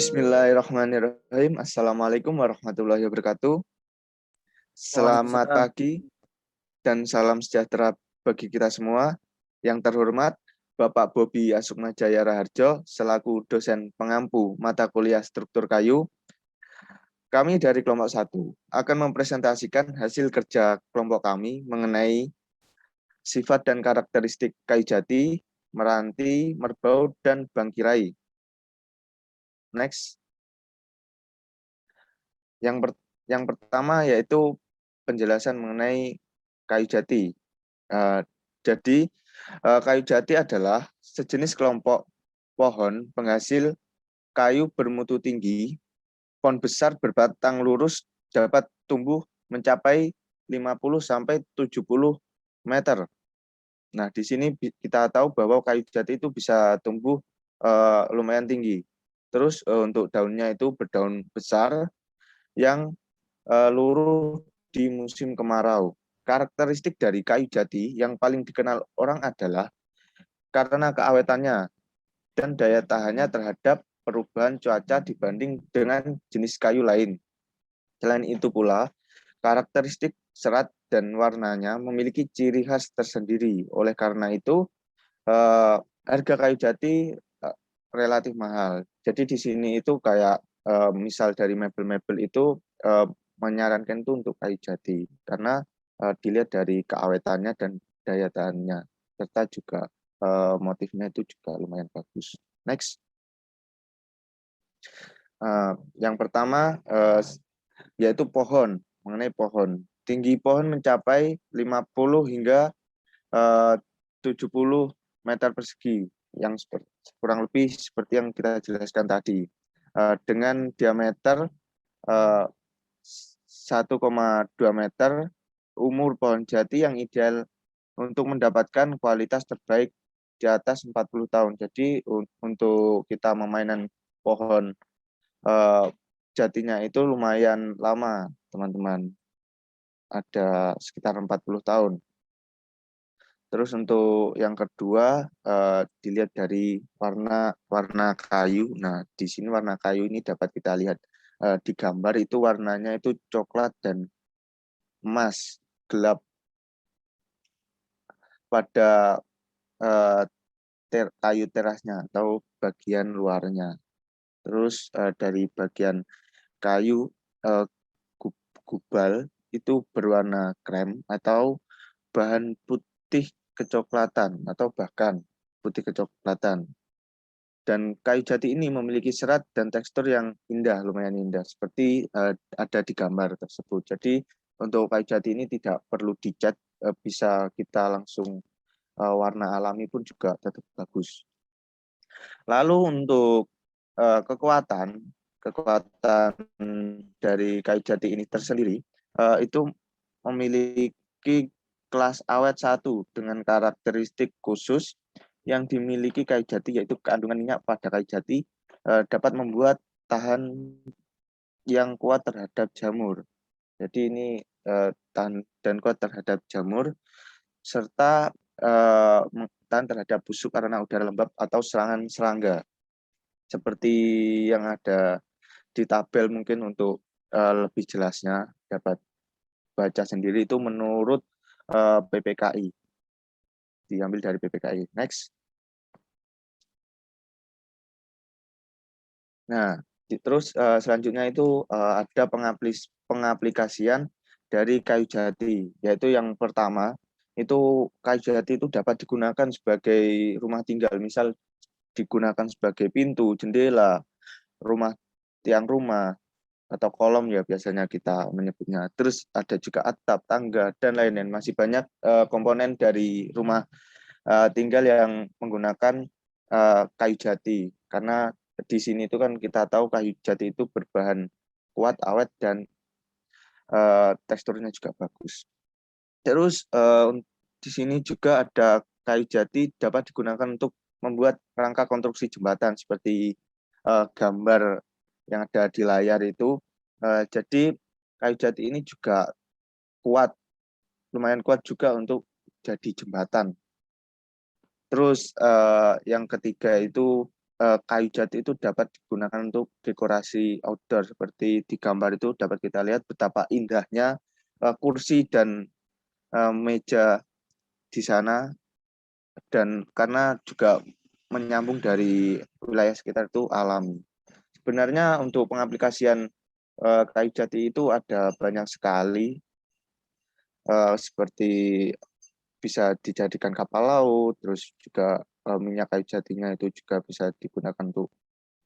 Bismillahirrahmanirrahim. Assalamualaikum warahmatullahi wabarakatuh. Selamat Waalaikumsalam. pagi dan salam sejahtera bagi kita semua. Yang terhormat, Bapak Bobi Asukmajaya Raharjo, selaku dosen pengampu mata kuliah struktur kayu. Kami dari kelompok 1 akan mempresentasikan hasil kerja kelompok kami mengenai sifat dan karakteristik kayu jati, meranti, merbau, dan bangkirai. Next. Yang pertama yaitu penjelasan mengenai kayu jati. Jadi, kayu jati adalah sejenis kelompok pohon penghasil kayu bermutu tinggi, pohon besar berbatang lurus dapat tumbuh mencapai 50 sampai 70 meter. Nah, di sini kita tahu bahwa kayu jati itu bisa tumbuh lumayan tinggi. Terus untuk daunnya itu berdaun besar yang luruh di musim kemarau. Karakteristik dari kayu jati yang paling dikenal orang adalah karena keawetannya dan daya tahannya terhadap perubahan cuaca dibanding dengan jenis kayu lain. Selain itu pula, karakteristik serat dan warnanya memiliki ciri khas tersendiri. Oleh karena itu, harga kayu jati relatif mahal. Jadi di sini itu kayak misal dari mebel-mebel itu menyarankan itu untuk kayu jati karena dilihat dari keawetannya dan daya tahannya serta juga motifnya itu juga lumayan bagus. Next. Yang pertama yaitu pohon, mengenai pohon. Tinggi pohon mencapai 50 hingga 70 meter persegi yang kurang lebih seperti yang kita jelaskan tadi. Dengan diameter 1,2 meter, umur pohon jati yang ideal untuk mendapatkan kualitas terbaik di atas 40 tahun. Jadi untuk kita memainan pohon jatinya itu lumayan lama, teman-teman. Ada sekitar 40 tahun. Terus untuk yang kedua dilihat dari warna kayu. Nah, di sini warna kayu ini dapat kita lihat di gambar itu warnanya itu coklat dan emas gelap pada kayu terasnya atau bagian luarnya. Terus dari bagian kayu gubal itu berwarna krem atau bahan putih kecoklatan atau bahkan putih kecoklatan. Dan kayu jati ini memiliki serat dan tekstur yang indah, lumayan indah, seperti ada di gambar tersebut. Jadi untuk kayu jati ini tidak perlu dicat, bisa kita langsung warna alami pun juga tetap bagus. Lalu untuk kekuatan dari kayu jati ini tersendiri itu memiliki kelas awet 1 dengan karakteristik khusus yang dimiliki kayu jati, yaitu kandungan minyak pada kayu jati dapat membuat tahan yang kuat terhadap jamur. Jadi ini tahan dan kuat terhadap jamur serta tahan terhadap busuk karena udara lembab atau serangan serangga. Seperti yang ada di tabel mungkin untuk lebih jelasnya dapat baca sendiri itu menurut PPKI. Diambil dari PPKI. Next. Nah, terus selanjutnya itu ada pengaplikasian dari kayu jati, yaitu yang pertama itu kayu jati itu dapat digunakan sebagai rumah tinggal, misal digunakan sebagai pintu, jendela, tiang rumah atau kolom ya biasanya kita menyebutnya. Terus ada juga atap, tangga dan lain-lain. Masih banyak komponen dari rumah tinggal yang menggunakan kayu jati karena di sini itu kan kita tahu kayu jati itu berbahan kuat, awet dan teksturnya juga bagus. Terus di sini juga ada kayu jati dapat digunakan untuk membuat rangka konstruksi jembatan seperti gambar yang ada di layar itu. Jadi kayu jati ini juga kuat, lumayan kuat juga untuk jadi jembatan. Terus yang ketiga itu kayu jati itu dapat digunakan untuk dekorasi outdoor. Seperti di gambar itu dapat kita lihat betapa indahnya kursi dan meja di sana, dan karena juga menyambung dari wilayah sekitar itu alami. Sebenarnya untuk pengaplikasian kayu jati itu ada banyak sekali, seperti bisa dijadikan kapal laut, terus juga minyak kayu jatinya itu juga bisa digunakan untuk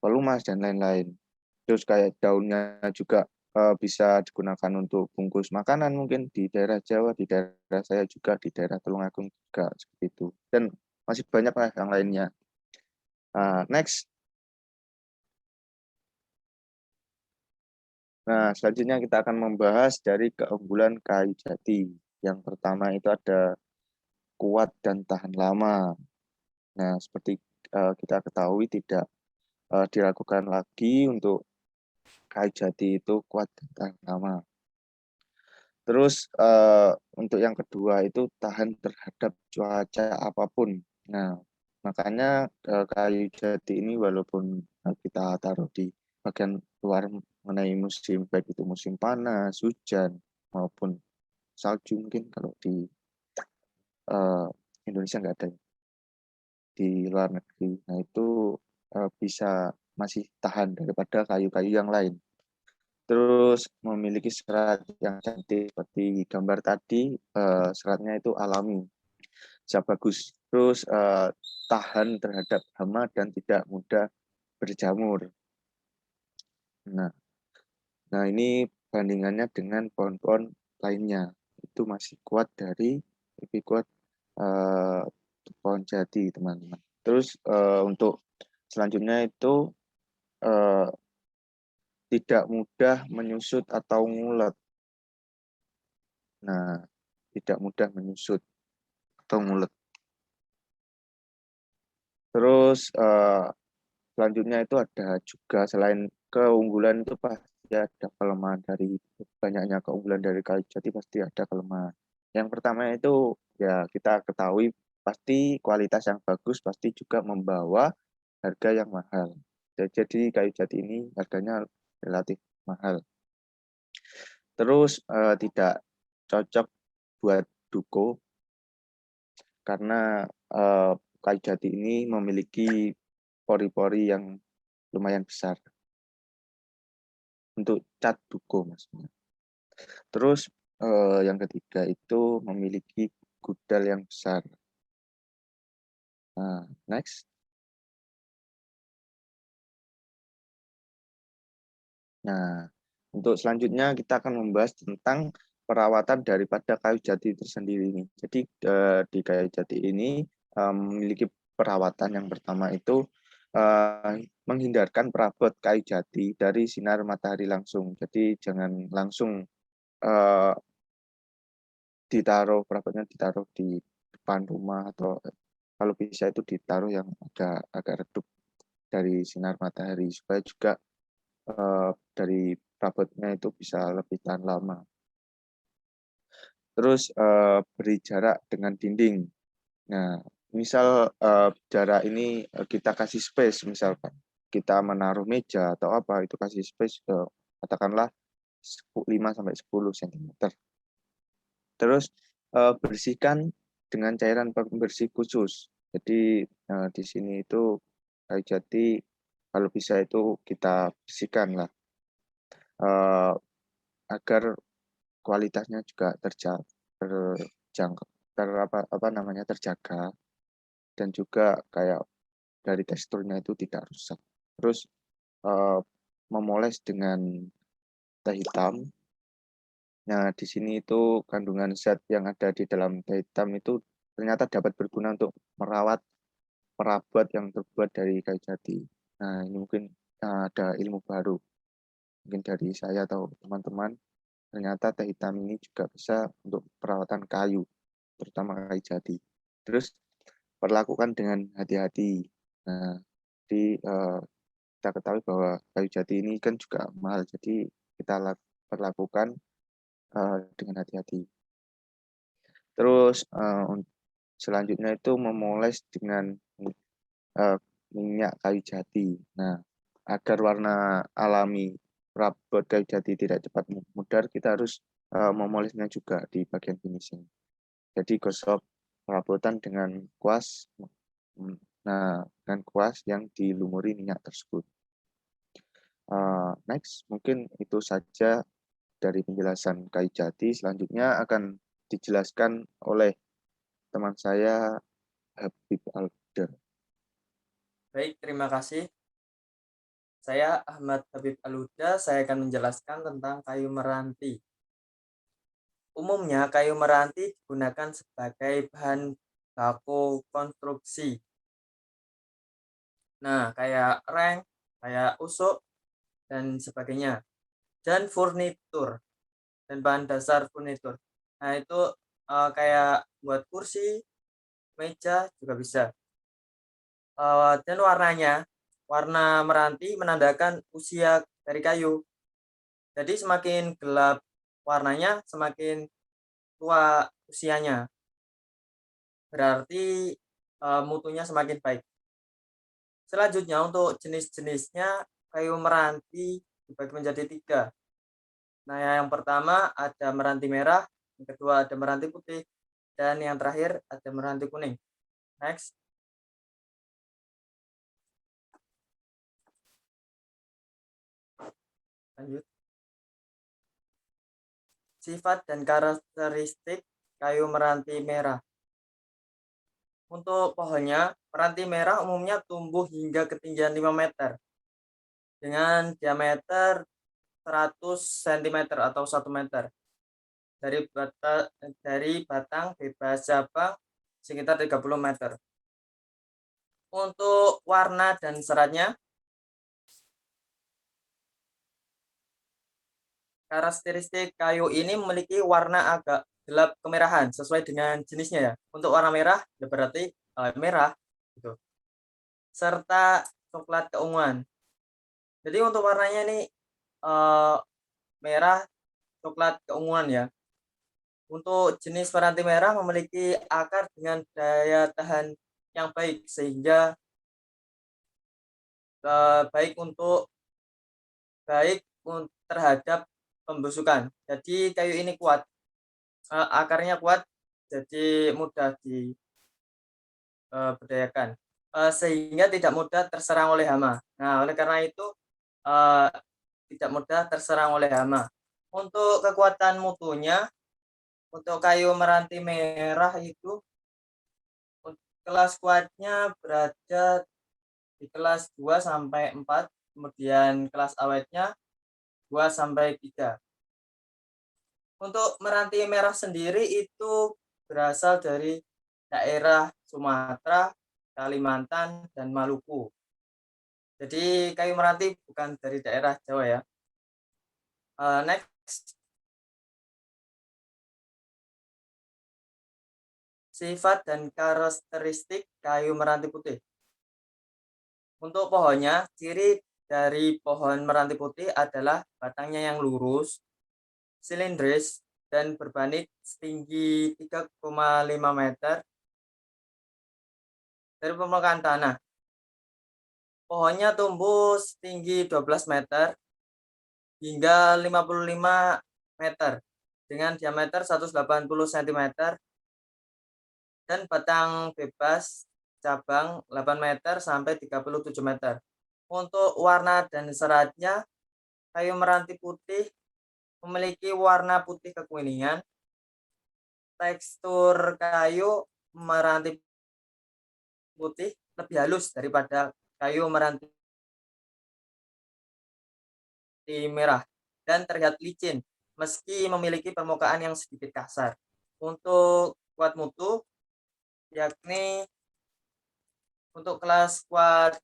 pelumas dan lain-lain. Terus kayak daunnya juga bisa digunakan untuk bungkus makanan mungkin di daerah Jawa, di daerah saya juga, di daerah Tulungagung juga seperti itu. Dan masih banyak lah yang lainnya. Next. Nah, selanjutnya kita akan membahas dari keunggulan kayu jati. Yang pertama itu ada kuat dan tahan lama. Nah, seperti kita ketahui tidak diragukan lagi untuk kayu jati itu kuat dan tahan lama. Terus untuk yang kedua itu tahan terhadap cuaca apapun. Nah, makanya kayu jati ini walaupun kita taruh di bagian luar mengenai musim, baik itu musim panas, hujan, maupun salju mungkin kalau di Indonesia nggak ada, di luar negeri. Nah, itu bisa masih tahan daripada kayu-kayu yang lain. Terus memiliki serat yang cantik seperti gambar tadi, seratnya itu alami, bisa bagus. Terus tahan terhadap hama dan tidak mudah berjamur. Nah, ini bandingannya dengan pohon-pohon lainnya, itu masih kuat lebih kuat eh, pohon jati, teman-teman. Terus untuk selanjutnya itu eh, tidak mudah menyusut atau ngulet. Nah, tidak mudah menyusut atau ngulet. Terus selanjutnya itu ada juga, selain keunggulan itu pasti ada kelemahan. Dari banyaknya keunggulan dari kayu jati pasti ada kelemahan. Yang pertama itu ya kita ketahui pasti kualitas yang bagus pasti juga membawa harga yang mahal. Jadi kayu jati ini harganya relatif mahal. Terus tidak cocok buat duko karena kayu jati ini memiliki pori-pori yang lumayan besar untuk cat duko maksudnya. Terus yang ketiga itu memiliki gudal yang besar. Nah, next. Nah, untuk selanjutnya kita akan membahas tentang perawatan daripada kayu jati itu sendiri ini. Jadi di kayu jati ini memiliki perawatan. Yang pertama itu menghindarkan perabot kayu jati dari sinar matahari langsung. Jadi jangan langsung uh, ditaruh di depan rumah, atau kalau bisa itu ditaruh yang agak redup dari sinar matahari supaya juga dari perabotnya itu bisa lebih tahan lama. Terus beri jarak dengan dinding. Nah, misal jarak ini kita kasih space, misalkan kita menaruh meja atau apa, itu kasih space katakanlah 5-10 cm. Terus bersihkan dengan cairan pembersih khusus. Jadi di sini itu kayu jati kalau bisa itu kita bersihkan lah, agar kualitasnya juga terjangkau, terjaga, dan juga kayak dari teksturnya itu tidak rusak. Terus memoles dengan teh hitam. Nah, di sini itu kandungan zat yang ada di dalam teh hitam itu ternyata dapat berguna untuk merawat perabot yang terbuat dari kayu jati. Nah, ini mungkin ada ilmu baru mungkin dari saya atau teman-teman. Ternyata teh hitam ini juga bisa untuk perawatan kayu, terutama kayu jati. Terus perlakukan dengan hati-hati. Nah, di kita ketahui bahwa kayu jati ini kan juga mahal, jadi kita perlakukan dengan hati-hati. Terus selanjutnya itu memoles dengan minyak kayu jati. Nah, agar warna alami perabot kayu jati tidak cepat mudar, kita harus memolesnya juga di bagian finishing. Jadi gosok perabotan dengan kuas, dengan kuas yang dilumuri minyak tersebut. Next, mungkin itu saja dari penjelasan kayu jati. Selanjutnya akan dijelaskan oleh teman saya, Habib Alder. Baik, terima kasih. Saya Ahmad Habib Aluda, saya akan menjelaskan tentang kayu meranti. Umumnya kayu meranti digunakan sebagai bahan baku konstruksi. Nah, kayak reng, kayak usuk, dan sebagainya. Dan furnitur, dan bahan dasar furnitur. Nah, itu kayak buat kursi, meja juga bisa. Dan warna meranti menandakan usia dari kayu. Jadi semakin gelap warnanya, semakin tua usianya. Berarti mutunya semakin baik. Selanjutnya untuk jenis-jenisnya, kayu meranti dibagi menjadi 3. Nah, yang pertama ada meranti merah, yang kedua ada meranti putih, dan yang terakhir ada meranti kuning. Next. Lanjut. Sifat dan karakteristik kayu meranti merah. Untuk pohonnya, meranti merah umumnya tumbuh hingga ketinggian 5 meter dengan diameter 100 cm atau 1 meter. Dari batang bebas cabang sekitar 30 meter. Untuk warna dan seratnya, karakteristik kayu ini memiliki warna agak gelap kemerahan sesuai dengan jenisnya ya. Untuk warna merah ya berarti merah gitu. Serta coklat keunguan. Jadi untuk warnanya ini merah coklat keunguan ya. Untuk jenis meranti merah memiliki akar dengan daya tahan yang baik sehingga baik terhadap pembusukan. Jadi kayu ini kuat, akarnya kuat, jadi mudah diberdayakan, sehingga tidak mudah terserang oleh hama. Nah, oleh karena itu tidak mudah terserang oleh hama. Untuk kekuatan mutunya, untuk kayu meranti merah itu kelas kuatnya berada di kelas 2 sampai 4, kemudian kelas awetnya 2 sampai 3. Untuk meranti merah sendiri itu berasal dari daerah Sumatera, Kalimantan, dan Maluku. Jadi kayu meranti bukan dari daerah Jawa ya. Next. Sifat dan karakteristik kayu meranti putih. Untuk pohonnya, ciri dari pohon meranti putih adalah batangnya yang lurus, silindris, dan berbanding setinggi 3,5 meter dari permukaan tanah. Pohonnya tumbuh setinggi 12 meter hingga 55 meter dengan diameter 180 cm dan batang bebas cabang 8 meter sampai 37 meter. Untuk warna dan seratnya, kayu meranti putih memiliki warna putih kekuningan. Tekstur kayu meranti putih lebih halus daripada kayu meranti merah dan terlihat licin meski memiliki permukaan yang sedikit kasar. Untuk kuat mutu, yakni untuk kelas kuat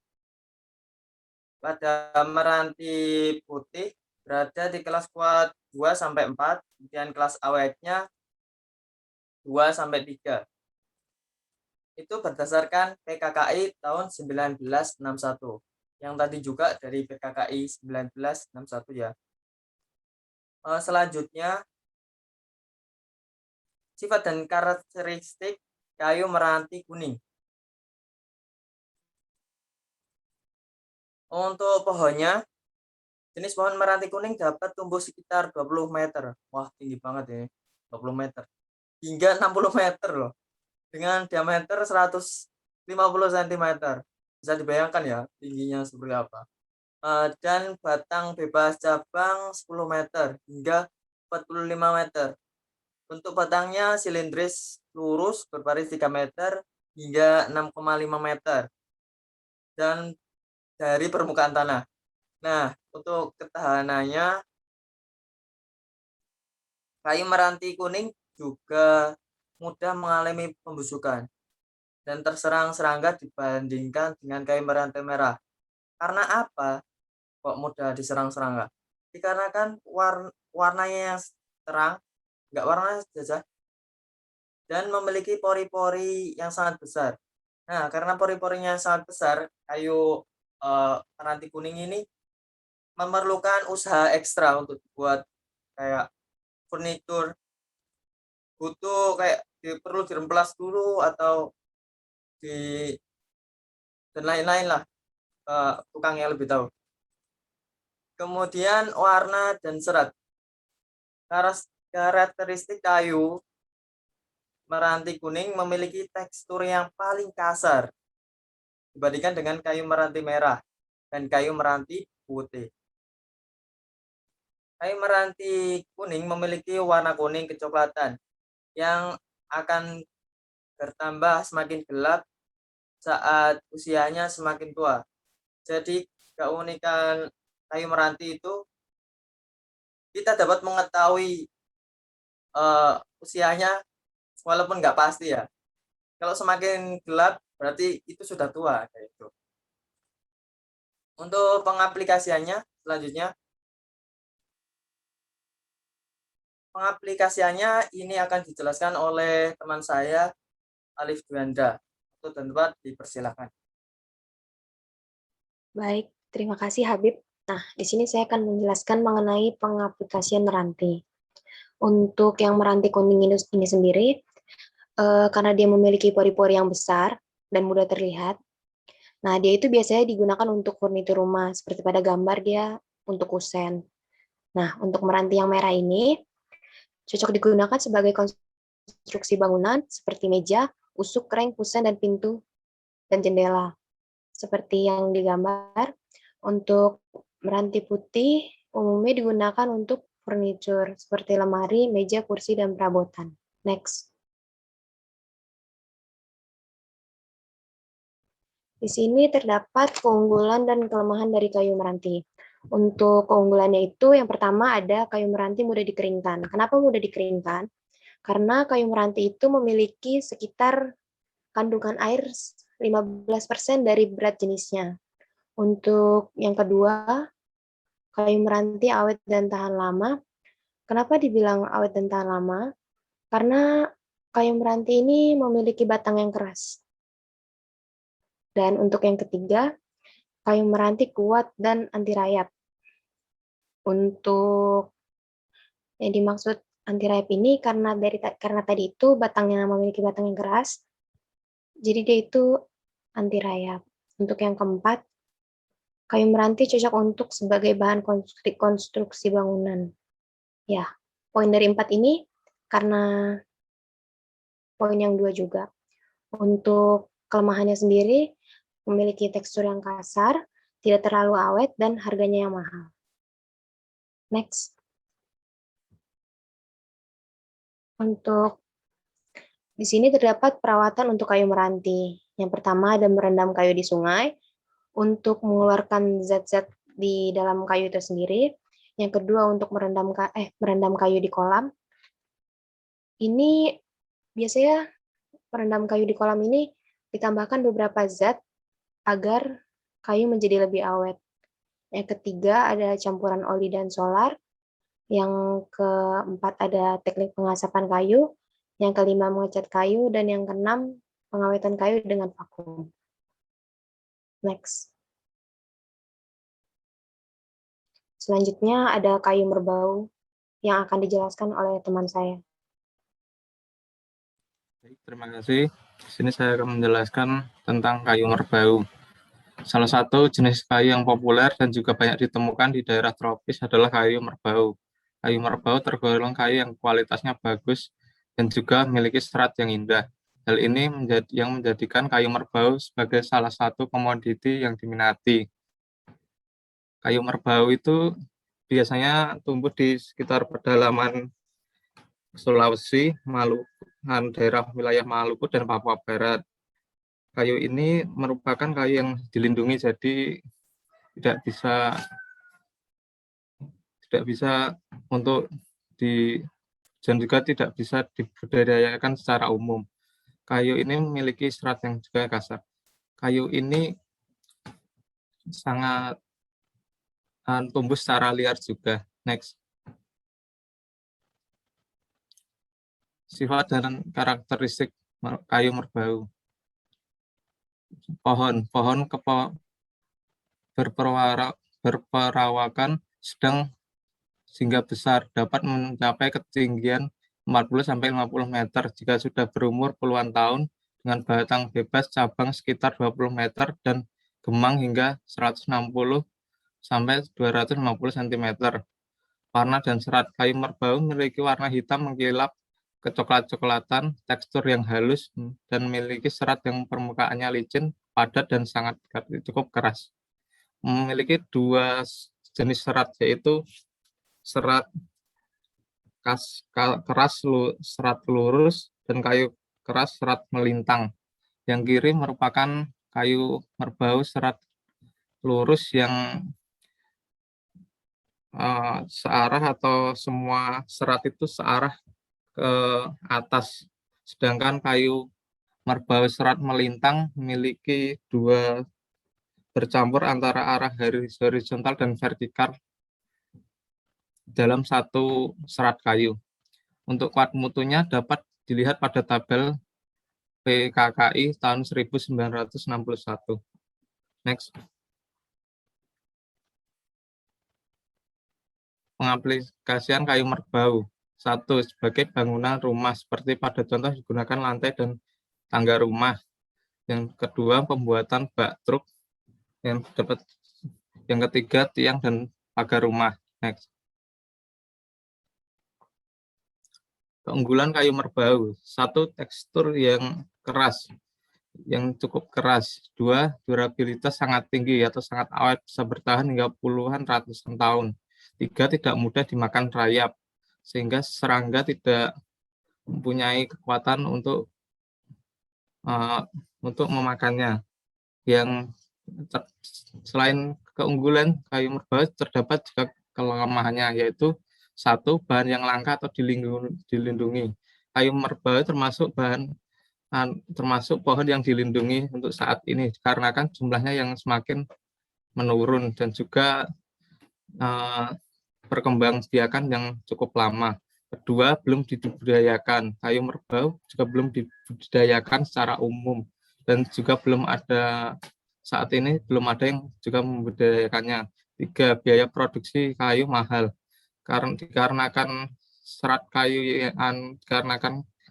pada meranti putih berada di kelas kuat 2 sampai 4, kemudian kelas awetnya 2 sampai 3. Itu berdasarkan PKKI tahun 1961. Yang tadi juga dari PKKI 1961 ya. Selanjutnya, sifat dan karakteristik kayu meranti kuning. Untuk pohonnya, jenis pohon meranti kuning dapat tumbuh sekitar 20 meter. Wah, tinggi banget ya, 20 meter. Hingga 60 meter loh, dengan diameter 150 cm. Bisa dibayangkan ya, tingginya seperti apa. Dan batang bebas cabang 10 meter hingga 45 meter. Bentuk batangnya silindris, lurus, berbaris 3 meter hingga 6,5 meter dan dari permukaan tanah. Nah, untuk ketahanannya, kayu meranti kuning juga mudah mengalami pembusukan dan terserang serangga dibandingkan dengan kayu meranti merah. Karena apa kok mudah diserang serangga? Dikarenakan warnanya yang terang, nggak warna saja, dan memiliki pori-pori yang sangat besar. Nah, karena pori-porinya sangat besar, kayu meranti kuning ini memerlukan usaha ekstra untuk buat kayak furnitur, butuh kayak perlu diremplas dulu atau di dan lain-lain lah, tukang yang lebih tahu. Kemudian warna dan serat. Karakteristik kayu meranti kuning memiliki tekstur yang paling kasar dibandingkan dengan kayu meranti merah dan kayu meranti putih. Kayu meranti kuning memiliki warna kuning kecoklatan yang akan bertambah semakin gelap saat usianya semakin tua. Jadi keunikan kayu meranti itu, kita dapat mengetahui usianya walaupun nggak pasti ya. Kalau semakin gelap berarti itu sudah tua kayak itu. Untuk pengaplikasiannya selanjutnya, pengaplikasiannya ini akan dijelaskan oleh teman saya Alif Dwianda. Untuk tempat dipersilakan. Baik, terima kasih Habib. Nah, di sini saya akan menjelaskan mengenai pengaplikasian meranti. Untuk yang meranti kuning ini sendiri, karena dia memiliki pori-pori yang besar dan mudah terlihat, nah dia itu biasanya digunakan untuk furnitur rumah, seperti pada gambar dia untuk kusen. Nah, untuk meranti yang merah ini, cocok digunakan sebagai konstruksi bangunan seperti meja, usuk, reng, kusen, dan pintu, dan jendela. Seperti yang digambar, untuk meranti putih umumnya digunakan untuk furniture seperti lemari, meja, kursi, dan perabotan. Next. Di sini terdapat keunggulan dan kelemahan dari kayu meranti. Untuk keunggulannya itu, yang pertama ada kayu meranti mudah dikeringkan. Kenapa mudah dikeringkan? Karena kayu meranti itu memiliki sekitar kandungan air 15% dari berat jenisnya. Untuk yang kedua, kayu meranti awet dan tahan lama. Kenapa dibilang awet dan tahan lama? Karena kayu meranti ini memiliki batang yang keras. Dan untuk yang ketiga, kayu meranti kuat dan anti rayap. Untuk yang dimaksud anti rayap ini karena tadi itu batangnya memiliki batang yang keras, jadi dia itu anti rayap. Untuk yang keempat, kayu meranti cocok untuk sebagai bahan konstruksi bangunan. Ya, poin dari 4 ini karena poin yang 2 juga. Untuk kelemahannya sendiri, memiliki tekstur yang kasar, tidak terlalu awet, dan harganya yang mahal. Next. Untuk di sini terdapat perawatan untuk kayu meranti. Yang pertama ada merendam kayu di sungai untuk mengeluarkan zat-zat di dalam kayu itu sendiri. Yang kedua untuk merendam kayu di kolam. Ini biasanya merendam kayu di kolam ini ditambahkan beberapa zat agar kayu menjadi lebih awet. Yang ketiga ada campuran oli dan solar. Yang keempat ada teknik pengasapan kayu. Yang kelima mengecat kayu. Dan yang keenam pengawetan kayu dengan vakum. Next. Selanjutnya ada kayu merbau yang akan dijelaskan oleh teman saya. Baik, terima kasih. Di sini saya akan menjelaskan tentang kayu merbau. Salah satu jenis kayu yang populer dan juga banyak ditemukan di daerah tropis adalah kayu merbau. Kayu merbau tergolong kayu yang kualitasnya bagus dan juga memiliki serat yang indah. Hal ini menjadikan kayu merbau sebagai salah satu komoditi yang diminati. Kayu merbau itu biasanya tumbuh di sekitar pedalaman Sulawesi, Maluku, daerah wilayah Maluku dan Papua Barat. Kayu ini merupakan kayu yang dilindungi, jadi tidak bisa untuk di dan juga tidak bisa dibudidayakan secara umum. Kayu ini memiliki serat yang juga kasar. Kayu ini sangat tumbuh secara liar juga. Next. Sifat dan karakteristik kayu merbau. Pohon berperawakan sedang hingga besar, dapat mencapai ketinggian 40-50 meter jika sudah berumur puluhan tahun, dengan batang bebas cabang sekitar 20 meter dan gemang hingga 160-250 cm. Warna dan serat kayu merbau memiliki warna hitam mengkilap kecoklat-coklatan, tekstur yang halus, dan memiliki serat yang permukaannya licin, padat, dan cukup keras. Memiliki dua jenis serat, yaitu serat keras serat lurus dan kayu keras serat melintang. Yang kiri merupakan kayu merbau serat lurus yang searah atau semua serat itu searah ke atas. Sedangkan kayu merbau serat melintang memiliki dua bercampur antara arah horizontal dan vertikal dalam satu serat kayu. Untuk kuat mutunya dapat dilihat pada tabel PKKI tahun 1961. Next. Pengaplikasian kayu merbau. 1. Sebagai bangunan rumah, seperti pada contoh digunakan lantai dan tangga rumah. Yang kedua, pembuatan bak truk. Yang ketiga, tiang dan pagar rumah. Next. Keunggulan kayu merbau. 1. Tekstur yang keras, yang cukup keras. 2. Durabilitas sangat tinggi atau sangat awet, bisa bertahan hingga puluhan ratusan tahun. 3. Tidak mudah dimakan rayap, sehingga serangga tidak mempunyai kekuatan untuk memakannya. Yang selain keunggulan kayu merbau, terdapat juga kelemahannya, yaitu 1. Bahan yang langka atau dilindungi. Kayu merbau termasuk pohon yang dilindungi untuk saat ini, karena kan jumlahnya yang semakin menurun dan juga perkembangbiakan yang cukup lama. Kedua, belum dibudidayakan. Kayu merbau juga belum dibudidayakan secara umum, dan juga saat ini belum ada yang juga membudidayakannya. 3. Biaya produksi kayu mahal. Dikarenakan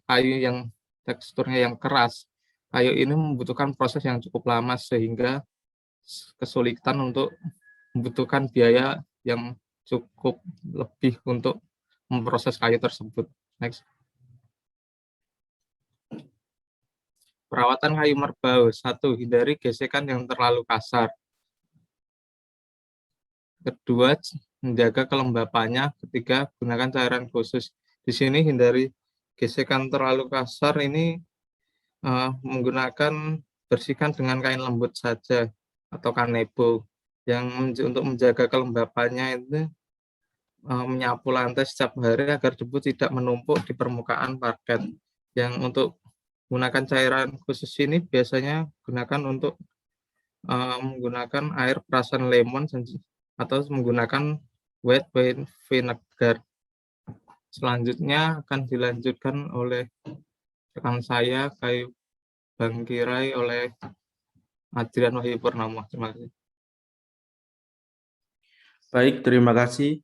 kayu yang teksturnya yang keras, kayu ini membutuhkan proses yang cukup lama, sehingga kesulitan untuk membutuhkan biaya yang cukup lebih untuk memproses kayu tersebut. Next. Perawatan kayu merbau. 1. Hindari gesekan yang terlalu kasar. Kedua, menjaga kelembapannya. Ketiga, gunakan cairan khusus. Di sini hindari gesekan terlalu kasar ini menggunakan bersihkan dengan kain lembut saja atau kanebo. Untuk menjaga kelembapannya itu menyapu lantai setiap hari agar debu tidak menumpuk di permukaan parket. Yang untuk menggunakan cairan khusus ini biasanya menggunakan air perasan lemon atau menggunakan white wine vinegar. Selanjutnya akan dilanjutkan oleh rekan saya, Kayu Bangkirai, oleh Adrian Wahyu Purnomo. Terima kasih. Baik, terima kasih.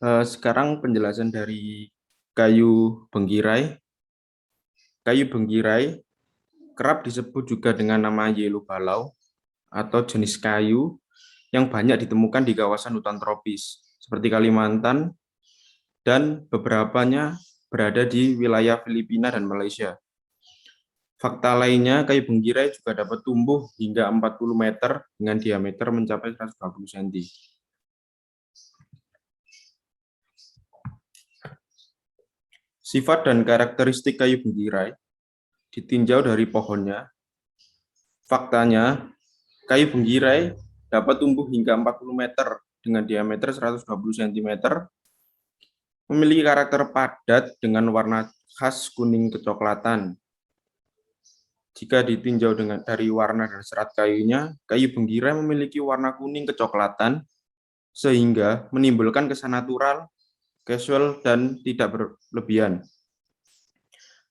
Sekarang penjelasan dari kayu bengkirai. Kayu bengkirai kerap disebut juga dengan nama yellow balau atau jenis kayu yang banyak ditemukan di kawasan hutan tropis seperti Kalimantan dan beberapanya berada di wilayah Filipina dan Malaysia. Fakta lainnya, kayu benggirai juga dapat tumbuh hingga 40 meter dengan diameter mencapai 120 cm. Sifat dan karakteristik kayu benggirai ditinjau dari pohonnya. Faktanya, kayu benggirai dapat tumbuh hingga 40 meter dengan diameter 120 cm, memiliki karakter padat dengan warna khas kuning kecoklatan. Jika ditinjau dari warna dan serat kayunya, kayu benggirai memiliki warna kuning kecoklatan sehingga menimbulkan kesan natural, casual, dan tidak berlebihan.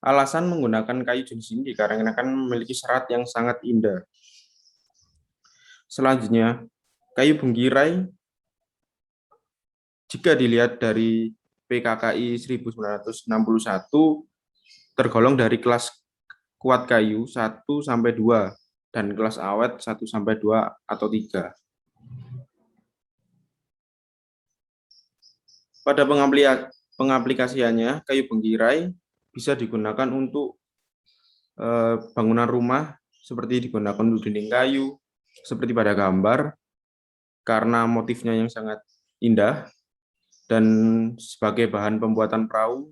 Alasan menggunakan kayu jenis ini dikarenakan memiliki serat yang sangat indah. Selanjutnya, kayu benggirai jika dilihat dari PKKI 1961 tergolong dari kelas kuat kayu 1-2 dan kelas awet 1-2 atau 3. Pada pengaplikasiannya, kayu benggirai bisa digunakan untuk bangunan rumah seperti digunakan untuk dinding kayu seperti pada gambar karena motifnya yang sangat indah, dan sebagai bahan pembuatan perahu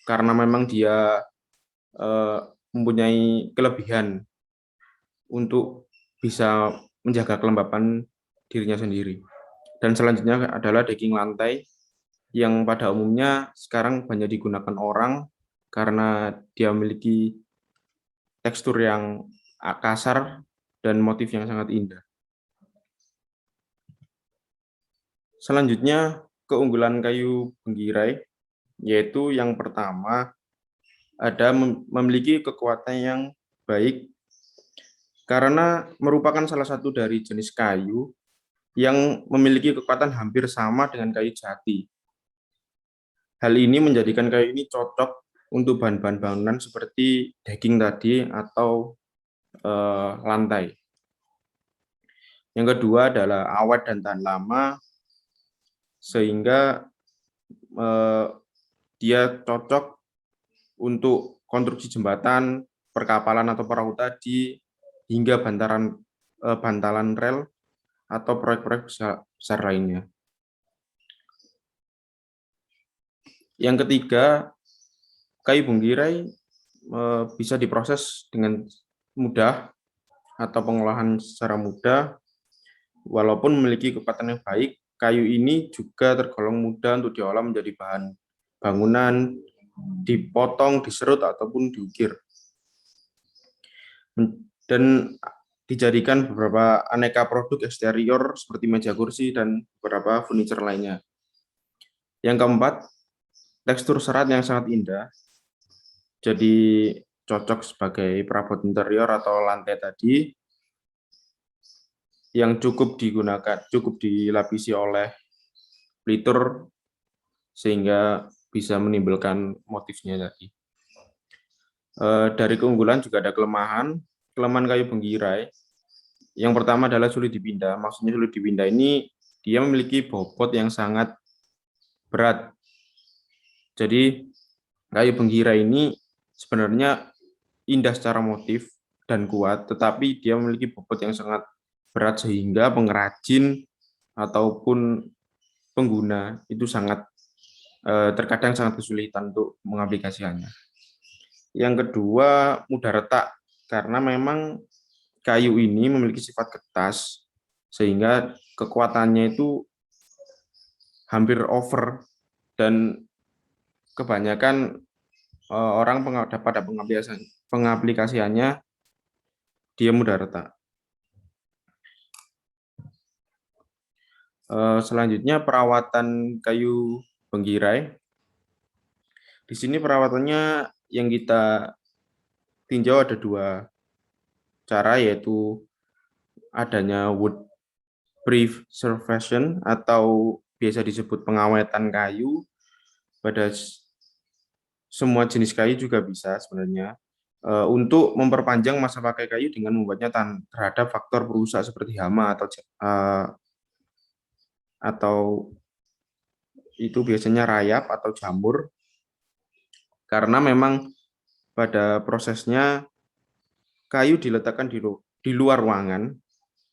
karena memang dia mempunyai kelebihan untuk bisa menjaga kelembapan dirinya sendiri. Dan selanjutnya adalah decking lantai yang pada umumnya sekarang banyak digunakan orang karena dia memiliki tekstur yang kasar dan motif yang sangat indah. Selanjutnya, keunggulan kayu benggirai yaitu yang pertama ada memiliki kekuatan yang baik karena merupakan salah satu dari jenis kayu yang memiliki kekuatan hampir sama dengan kayu jati. Hal ini menjadikan kayu ini cocok untuk bahan-bahan bangunan seperti decking tadi atau lantai. Yang kedua adalah awet dan tahan lama, sehingga dia cocok untuk konstruksi jembatan, perkapalan atau perahu tadi, hingga bantalan rel atau proyek-proyek besar lainnya. Yang ketiga, kayu benggirai bisa diproses dengan mudah atau pengolahan secara mudah. Walaupun memiliki kekuatan yang baik, kayu ini juga tergolong mudah untuk diolah menjadi bahan bangunan, dipotong, diserut, ataupun diukir. Dan dijadikan beberapa aneka produk eksterior seperti meja kursi dan beberapa furniture lainnya. Yang keempat, tekstur serat yang sangat indah, jadi cocok sebagai perabot interior atau lantai tadi, yang cukup dilapisi oleh pelitur sehingga bisa menimbulkan motifnya tadi. Dari keunggulan juga ada kelemahan kayu benggirai. Yang pertama adalah sulit dipindah. Maksudnya sulit dipindah ini dia memiliki bobot yang sangat berat. Jadi kayu benggirai ini sebenarnya indah secara motif dan kuat, tetapi dia memiliki bobot yang sangat berat sehingga pengrajin ataupun pengguna itu terkadang sangat kesulitan untuk mengaplikasikannya. Yang kedua, mudah retak karena memang kayu ini memiliki sifat ketas sehingga kekuatannya itu hampir over, dan kebanyakan orang pada pengaplikasiannya dia mudah retak. Selanjutnya perawatan kayu benggirai. Di sini perawatannya yang kita tinjau ada 2 cara, yaitu adanya wood preservation atau biasa disebut pengawetan kayu. Pada semua jenis kayu juga bisa sebenarnya. untuk memperpanjang masa pakai kayu dengan membuatnya tahan terhadap faktor perusak seperti hama atau itu biasanya rayap atau jamur, karena memang pada prosesnya kayu diletakkan di luar ruangan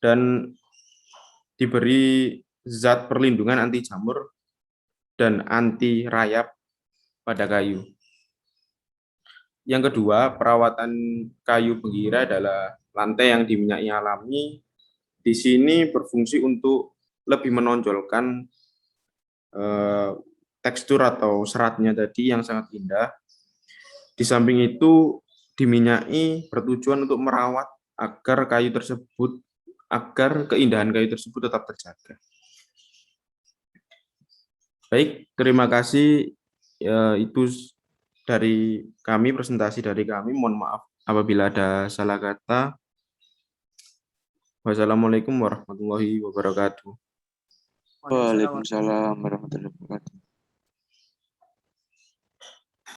dan diberi zat perlindungan anti jamur dan anti rayap pada kayu. Yang kedua, perawatan kayu penggira adalah lantai yang diminyaki alami. Di sini berfungsi untuk lebih menonjolkan tekstur atau seratnya tadi yang sangat indah. Di samping itu, diminyaki bertujuan untuk merawat agar keindahan kayu tersebut tetap terjaga. Baik, terima kasih. Itu dari kami, presentasi dari kami. Mohon maaf apabila ada salah kata. Wassalamualaikum warahmatullahi wabarakatuh. Waalaikumsalam warahmatullahi wabarakatuh.